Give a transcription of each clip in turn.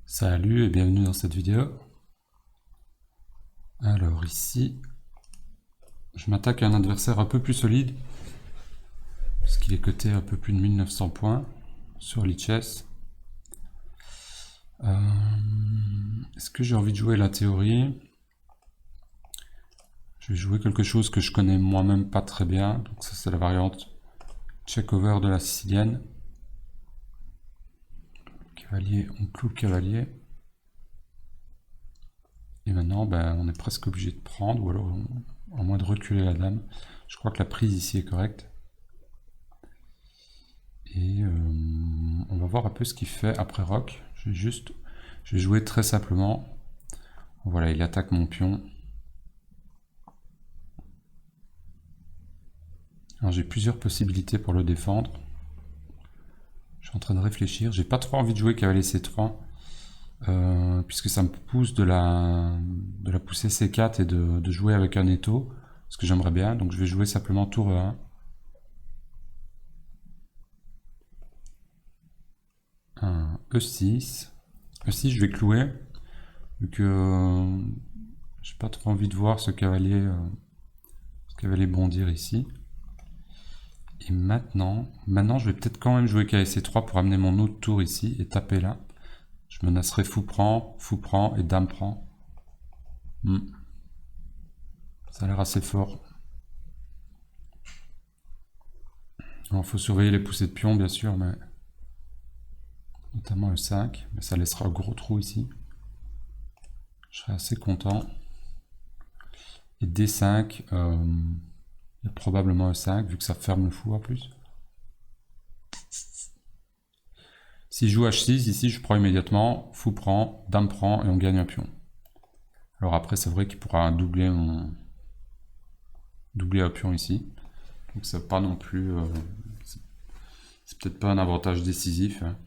Salut et bienvenue dans cette vidéo. Alors ici, je m'attaque à un adversaire un peu plus solide, parce qu'il est coté à un peu plus de 1900 points sur l'ICHES. Est-ce que j'ai envie de jouer la théorie? Je vais jouer quelque chose que je connais moi-même pas très bien, donc ça c'est la variante check-over de la sicilienne. Cavalier, on cloue le cavalier. Et maintenant, on est presque obligé de prendre, ou alors à moins de reculer la dame. Je crois que la prise ici est correcte. Et on va voir un peu ce qu'il fait après roc. Je vais jouer très simplement. Voilà, il attaque mon pion. Alors j'ai plusieurs possibilités pour le défendre. Je suis en train de réfléchir. J'ai pas trop envie de jouer cavalier C3. Puisque ça me pousse de la pousser C4 et de jouer avec un étau. Ce que j'aimerais bien. Donc je vais jouer simplement tour E1. Un E6. E6 je vais clouer. Vu que j'ai pas trop envie de voir ce cavalier bondir ici. Et maintenant, je vais peut-être quand même jouer KSC3 pour amener mon autre tour ici et taper là. Je menacerai fou prend et dame prend. Ça a l'air assez fort. Alors, faut surveiller les poussées de pion, bien sûr, mais notamment E5, mais ça laissera un gros trou ici. Je serai assez content. Et D5, il y a probablement E5, vu que ça ferme le fou en plus. Si je joue H6, ici je prends immédiatement, fou prend, dame prend, et on gagne un pion. Alors après, c'est vrai qu'il pourra doubler un pion ici. Donc c'est pas non plus... c'est peut-être pas un avantage décisif. Hein.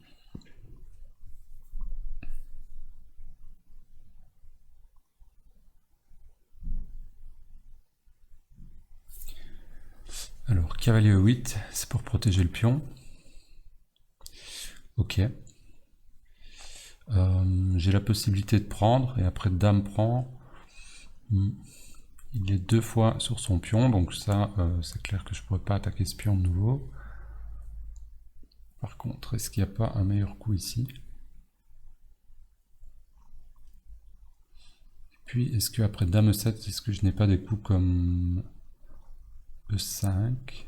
Alors, cavalier E8, c'est pour protéger le pion. Ok. J'ai la possibilité de prendre, et après dame prend. Il est deux fois sur son pion, donc ça, c'est clair que je pourrais pas attaquer ce pion de nouveau. Par contre, est-ce qu'il n'y a pas un meilleur coup ici? Et puis, est-ce que après dame E7, est-ce que je n'ai pas des coups comme E5?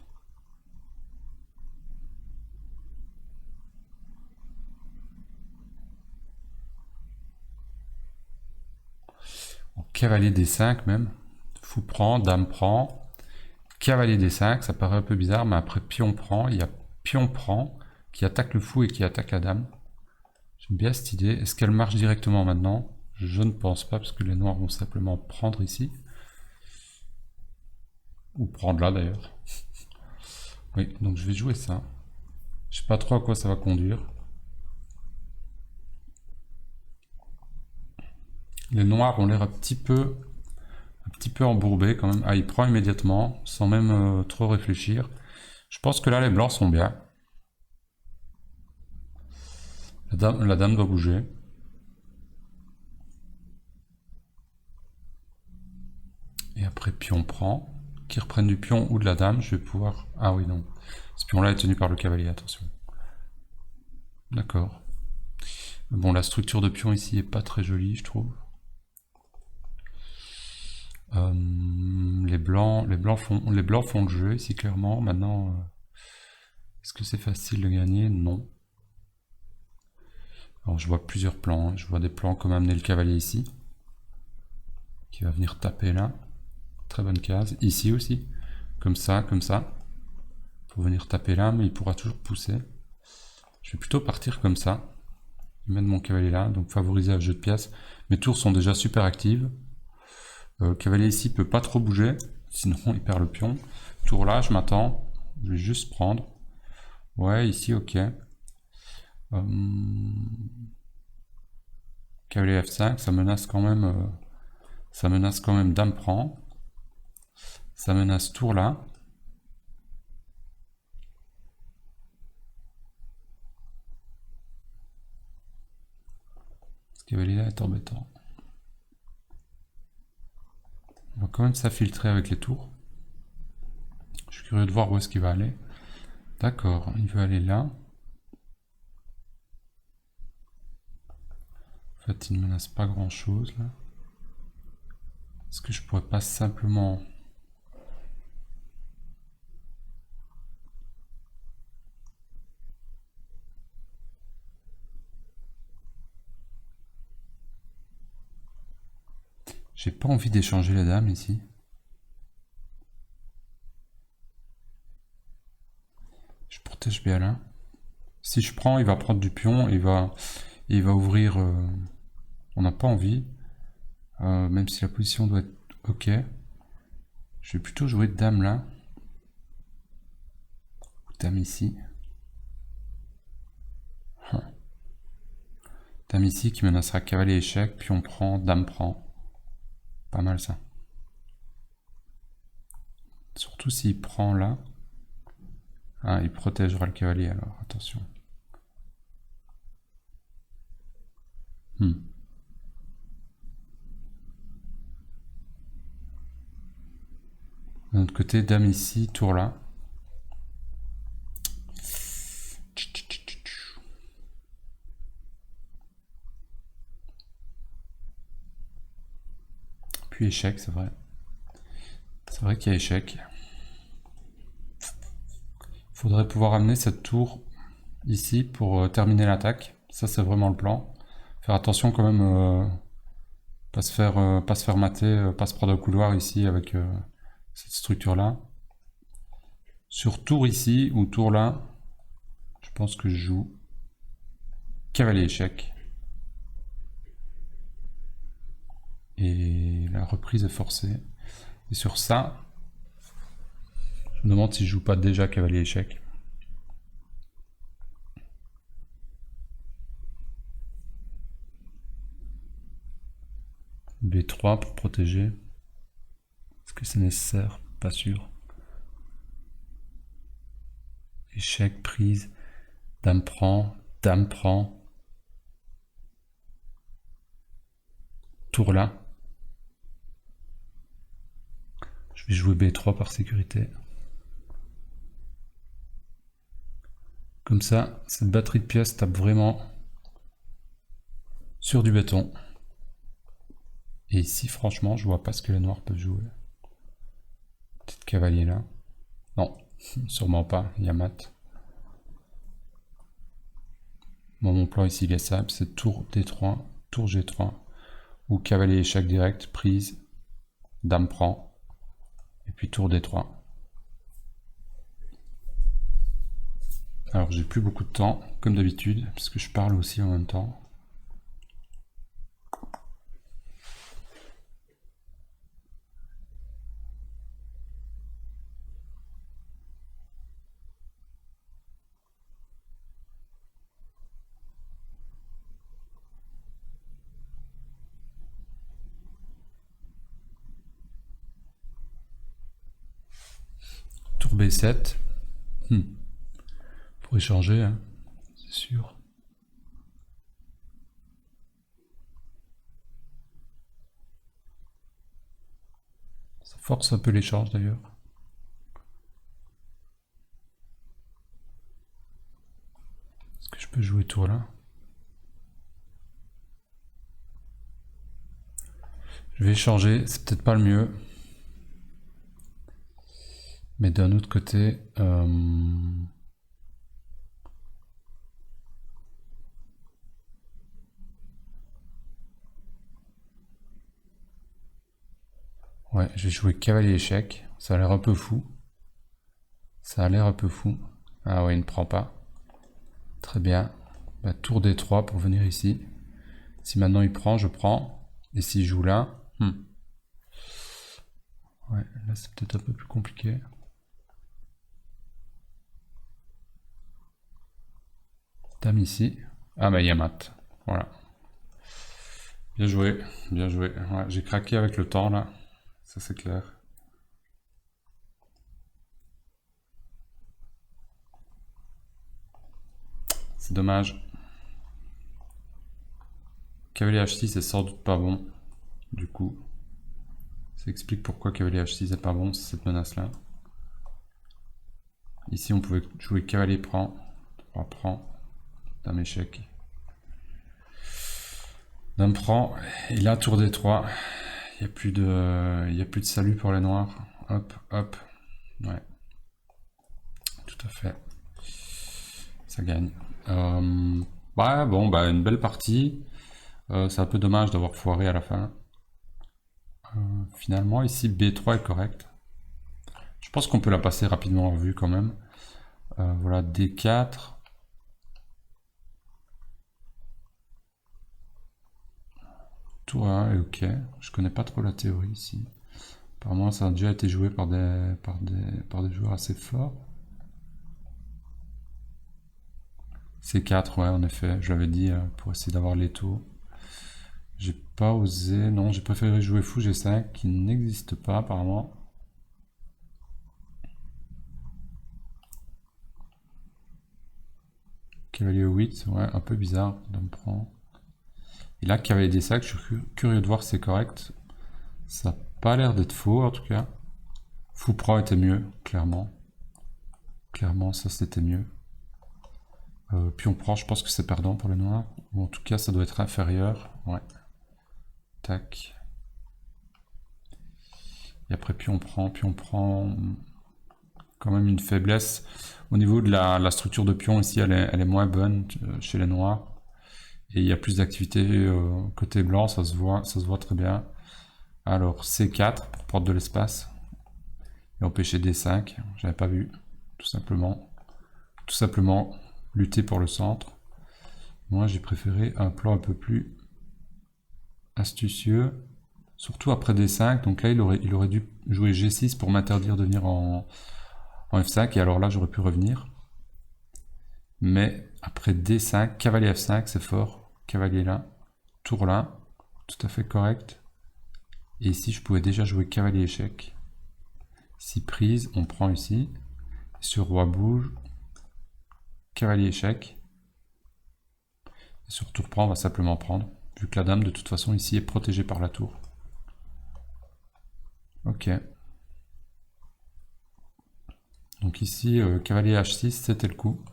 Cavalier D5 même. Fou prend, dame prend. Cavalier D5, ça paraît un peu bizarre, mais après pion prend, il y a pion prend, qui attaque le fou et qui attaque la dame. J'aime bien cette idée. Est-ce qu'elle marche directement maintenant? Je ne pense pas, parce que les noirs vont simplement prendre ici. Ou prendre là d'ailleurs. Oui, donc je vais jouer ça. Je sais pas trop à quoi ça va conduire. Les noirs ont l'air un petit peu embourbés quand même. Ah, il prend immédiatement, sans même trop réfléchir. Je pense que là, les blancs sont bien. La dame doit bouger. Et après, pion prend. Qu'ils reprennent du pion ou de la dame, je vais pouvoir... Ah oui, non. Ce pion-là est tenu par le cavalier, attention. D'accord. Bon, la structure de pion ici est pas très jolie, je trouve. Les blancs font le jeu ici, clairement. Maintenant, est-ce que c'est facile de gagner? Non. Alors, je vois plusieurs plans. Hein. Je vois des plans comme amener le cavalier ici, qui va venir taper là. Très bonne case. Ici aussi. Comme ça, pour venir taper là, mais il pourra toujours pousser. Je vais plutôt partir comme ça. Mettre mon cavalier là, donc favoriser le jeu de pièces. Mes tours sont déjà super actives. Le cavalier ici peut pas trop bouger, sinon il perd le pion. Tour là, je m'attends. Je vais juste prendre. Ouais, ici, ok. Cavalier F5, ça menace quand même. Dame prend. Ça menace tour là. cavalier là est embêtant. On va quand même s'infiltrer avec les tours. Je suis curieux de voir où est-ce qu'il va aller. D'accord, il veut aller là. En fait, il ne menace pas grand-chose là. Est-ce que je pourrais pas simplement... J'ai pas envie d'échanger la dame ici. Je protège bien là. Si je prends, il va prendre du pion, il va ouvrir... on n'a pas envie. Même si la position doit être ok. Je vais plutôt jouer dame là. Ou dame ici. Dame ici qui menacera cavalier échec, puis on prend, dame prend. Pas mal ça. Surtout s'il prend là. Ah, il protégera le cavalier alors, attention. D'un autre côté, dame ici, tour là. Puis échec, c'est vrai. C'est vrai qu'il y a échec. Il faudrait pouvoir amener cette tour ici pour terminer l'attaque. Ça, c'est vraiment le plan. Faire attention quand même, pas se faire mater, pas se prendre au couloir ici avec cette structure-là. Sur tour ici ou tour là, je pense que je joue cavalier échec. Et la reprise est forcée. Et sur ça, je me demande si je joue pas déjà cavalier échec. B3 pour protéger. Est-ce que c'est nécessaire? Pas sûr. Échec, prise. Dame prend. Dame prend. Tour là. Je vais jouer B3 par sécurité. Comme ça, cette batterie de pièces tape vraiment sur du béton. Et ici, franchement, je vois pas ce que les noirs peuvent jouer. Petit cavalier là. Non, sûrement pas, il y a mat. Bon, mon plan ici, il est simple, c'est tour D3, tour G3, ou cavalier échec direct, prise, dame prend, et puis tour D3. Alors j'ai plus beaucoup de temps, comme d'habitude, parce que je parle aussi en même temps. Tour B7. Pour échanger, hein, c'est sûr. Ça force un peu l'échange d'ailleurs. Est-ce que je peux jouer tour là? Je vais échanger, c'est peut-être pas le mieux. Mais d'un autre côté, ouais, je vais jouer cavalier échec. Ça a l'air un peu fou. Ça a l'air un peu fou. Ah ouais, il ne prend pas. Très bien. Bah, tour D3 pour venir ici. Si maintenant il prend, je prends. Et s'il joue là... Ouais, là c'est peut-être un peu plus compliqué. Dame ici. Ah bah il y a mat. Voilà. Bien joué, bien joué. Ouais, j'ai craqué avec le temps là. Ça c'est clair. C'est dommage. Cavalier H6 est sans doute pas bon, du coup. Ça explique pourquoi cavalier H6 est pas bon, c'est cette menace-là. Ici, on pouvait jouer cavalier prend, 3 prend, dame échec. Dame prend, et là, tour D3. Il n'y a plus de salut pour les noirs. Hop, hop. Ouais. Tout à fait. Ça gagne. Ouais, bon, bah, une belle partie. C'est un peu dommage d'avoir foiré à la fin. Finalement, ici, B3 est correct. Je pense qu'on peut la passer rapidement en revue quand même. Voilà, D4. Tour 1 est ok. Je connais pas trop la théorie ici. Apparemment, ça a déjà été joué par des joueurs assez forts. C4, ouais, en effet, je l'avais dit, pour essayer d'avoir les taux. J'ai pas osé, non, j'ai préféré jouer fou G5, qui n'existe pas apparemment. Cavalier 8, ouais, un peu bizarre, dame prend. Et là, cavalier D5, je suis curieux de voir si c'est correct. Ça n'a pas l'air d'être faux, en tout cas. Fou prend était mieux, clairement. Clairement, ça c'était mieux. Puis on prend, je pense que c'est perdant pour les noirs. Ou en tout cas, ça doit être inférieur. Ouais. Tac. Et après, puis on prend quand même une faiblesse. Au niveau de la structure de pion, ici, elle est moins bonne chez les noirs. Et il y a plus d'activité côté blanc, ça se voit très bien. Alors, C4 pour prendre de l'espace. Et empêcher D5, j'avais pas vu, tout simplement. Tout simplement, lutter pour le centre. Moi, j'ai préféré un plan un peu plus astucieux, surtout après D5. Donc là, il aurait dû jouer G6 pour m'interdire de venir en F5, et alors là, j'aurais pu revenir. Mais après D5, cavalier F5, c'est fort. Cavalier là, tour là, tout à fait correct. Et ici, je pouvais déjà jouer cavalier échec. Si prise, on prend ici. Sur roi bouge, cavalier échec. Et sur tour prend, on va simplement prendre, vu que la dame, de toute façon, ici, est protégée par la tour. Ok. Donc ici, cavalier H6, c'était le coup.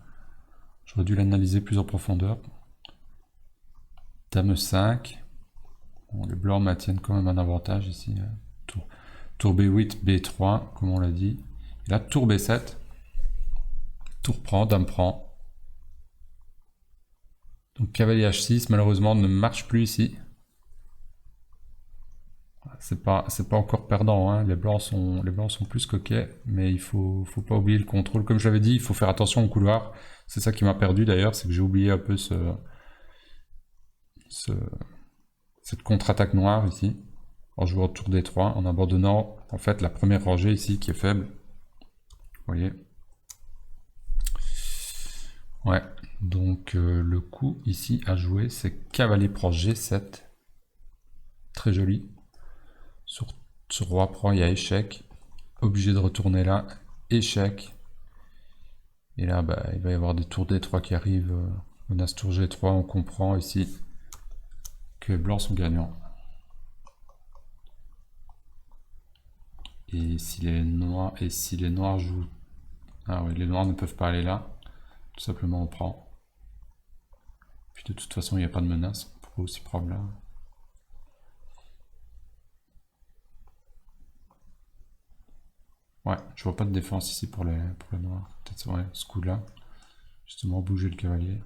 J'aurais dû l'analyser plus en profondeur. Dame 5. Bon, les blancs maintiennent quand même un avantage ici. Tour B8, B3, comme on l'a dit. Et là, tour B7. Tour prend, dame prend. Donc cavalier H6, malheureusement, ne marche plus ici. C'est pas encore perdant, hein. Les blancs sont plus coquets, mais il faut pas oublier le contrôle. Comme je l'avais dit, il faut faire attention au couloir. C'est ça qui m'a perdu d'ailleurs, c'est que j'ai oublié un peu cette contre-attaque noire ici, en jouant au tour D3, en abandonnant en fait la première rangée ici qui est faible. Vous voyez. Ouais, donc le coup ici à jouer, c'est cavalier prend G7. Très joli. Sur roi prend, il y a échec. Obligé de retourner là. Échec. Et là, bah, il va y avoir des tours D3 qui arrivent. Menace tour G3, on comprend ici que les blancs sont gagnants. Et si les noirs jouent... Ah oui, les noirs ne peuvent pas aller là. Tout simplement, on prend. Puis de toute façon, il n'y a pas de menace. On pourrait aussi prendre là. Ouais, je vois pas de défense ici pour les noirs. Peut-être ouais, ce coup-là. Justement, bouger le cavalier.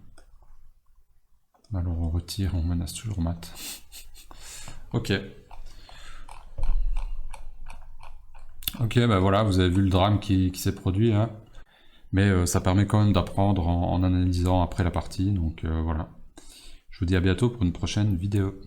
Alors on retire, on menace toujours mat. Ok. Ok, bah voilà, vous avez vu le drame qui s'est produit. Hein. Mais ça permet quand même d'apprendre en analysant après la partie. Donc voilà. Je vous dis à bientôt pour une prochaine vidéo.